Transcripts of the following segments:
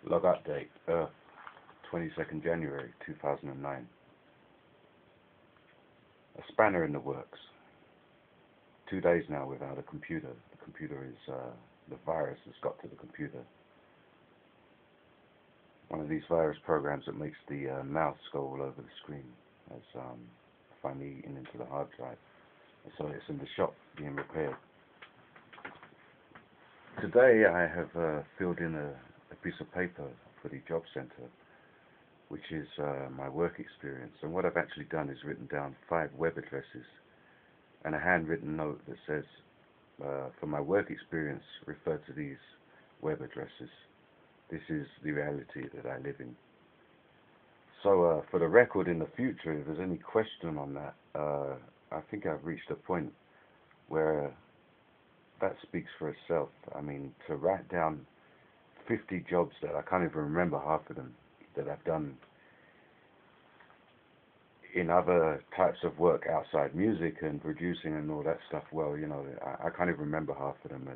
Log update, 22nd January 2009. A spanner in the works. 2 days now without a computer. The computer is, the virus has got to the computer. One of these virus programs that makes the mouse go all over the screen has finally eaten into the hard drive. So it's in the shop being repaired. Today I have filled in a piece of paper for the job center, which is my work experience. And what I've actually done is written down 5 web addresses and a handwritten note that says, for my work experience, refer to these web addresses. This is the reality that I live in. So for the record in the future, if there's any question on that, I think I've reached a point where that speaks for itself. I mean, to write down 50 jobs that I can't even remember half of them, that I've done in other types of work outside music and producing and all that stuff, well, you know, I can't even remember half of them,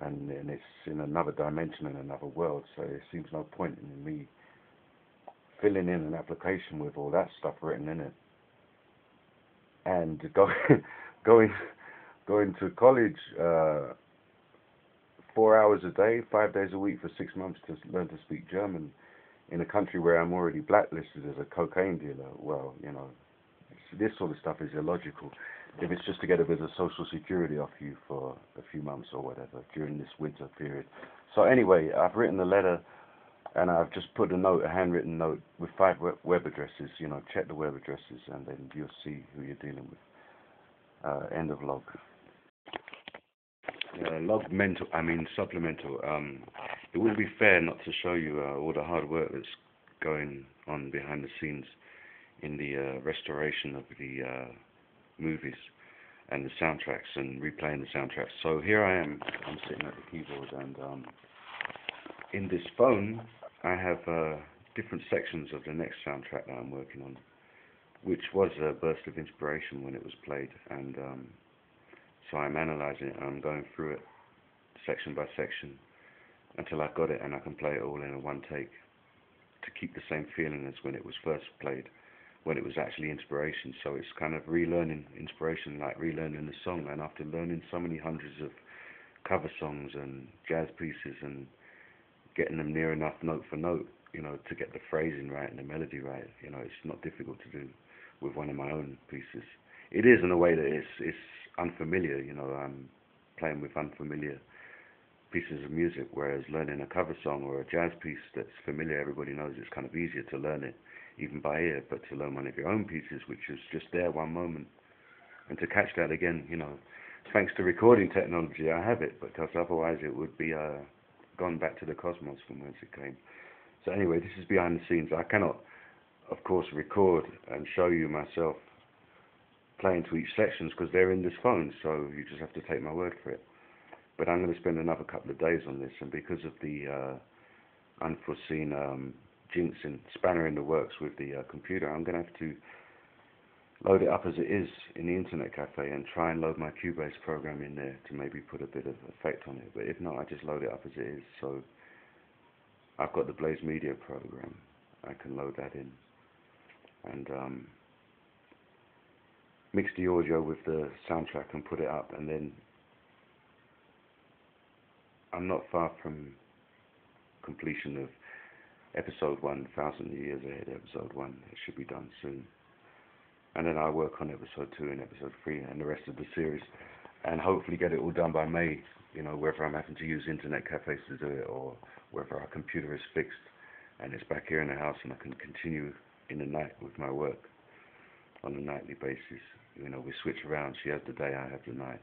and it's in another dimension, in another world, so there seems no point in me filling in an application with all that stuff written in it. And going to college 4 hours a day, 5 days a week for 6 months to learn to speak German in a country where I'm already blacklisted as a cocaine dealer. Well, you know, this sort of stuff is illogical if it's just to get a bit of social security off you for a few months or whatever during this winter period. So anyway, I've written a letter and I've just put a note, a handwritten note with 5 web addresses. You know, check the web addresses and then you'll see who you're dealing with. End of log. Supplemental. It wouldn't be fair not to show you all the hard work that's going on behind the scenes in the restoration of the movies and the soundtracks and replaying the soundtracks. So here I am, I'm sitting at the keyboard, and in this phone I have different sections of the next soundtrack that I'm working on, which was a burst of inspiration when it was played, and so I'm analysing it and I'm going through it section by section until I've got it and I can play it all in a one take to keep the same feeling as when it was first played, when it was actually inspiration. So it's kind of relearning inspiration, like relearning the song. And after learning so many hundreds of cover songs and jazz pieces and getting them near enough note for note, you know, to get the phrasing right and the melody right, you know, it's not difficult to do with one of my own pieces. It is in a way that it's unfamiliar, you know, I'm playing with unfamiliar pieces of music, whereas learning a cover song or a jazz piece that's familiar, everybody knows, it's kind of easier to learn it even by ear, but to learn one of your own pieces, which is just there one moment, and to catch that again, you know, thanks to recording technology, I have it, because otherwise it would be gone back to the cosmos from whence it came. So anyway, this is behind the scenes. I cannot, of course, record and show you myself playing to each sections because they're in this phone, so you just have to take my word for it. But I'm going to spend another couple of days on this, and because of the unforeseen jinx and spanner in the works with the computer, I'm going to have to load it up as it is in the internet cafe and try and load my Cubase program in there to maybe put a bit of effect on it. But if not, I just load it up as it is. So I've got the Blaze Media program. I can load that in and mix the audio with the soundtrack and put it up, and then I'm not far from completion of episode 1, 1,000 Years Ahead, episode 1. It should be done soon. And then I'll work on episode 2 and episode 3 and the rest of the series, and hopefully get it all done by May, you know, whether I'm having to use internet cafes to do it or whether our computer is fixed and it's back here in the house and I can continue in the night with my work on a nightly basis. You know, we switch around. She has the day, I have the night.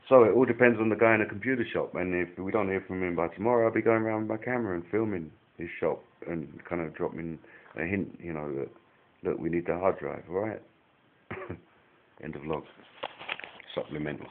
So it all depends on the guy in the computer shop, and if we don't hear from him by tomorrow, I'll be going around with my camera and filming his shop and kind of dropping a hint, you know, that, look, we need the hard drive, alright? End of log. Supplemental.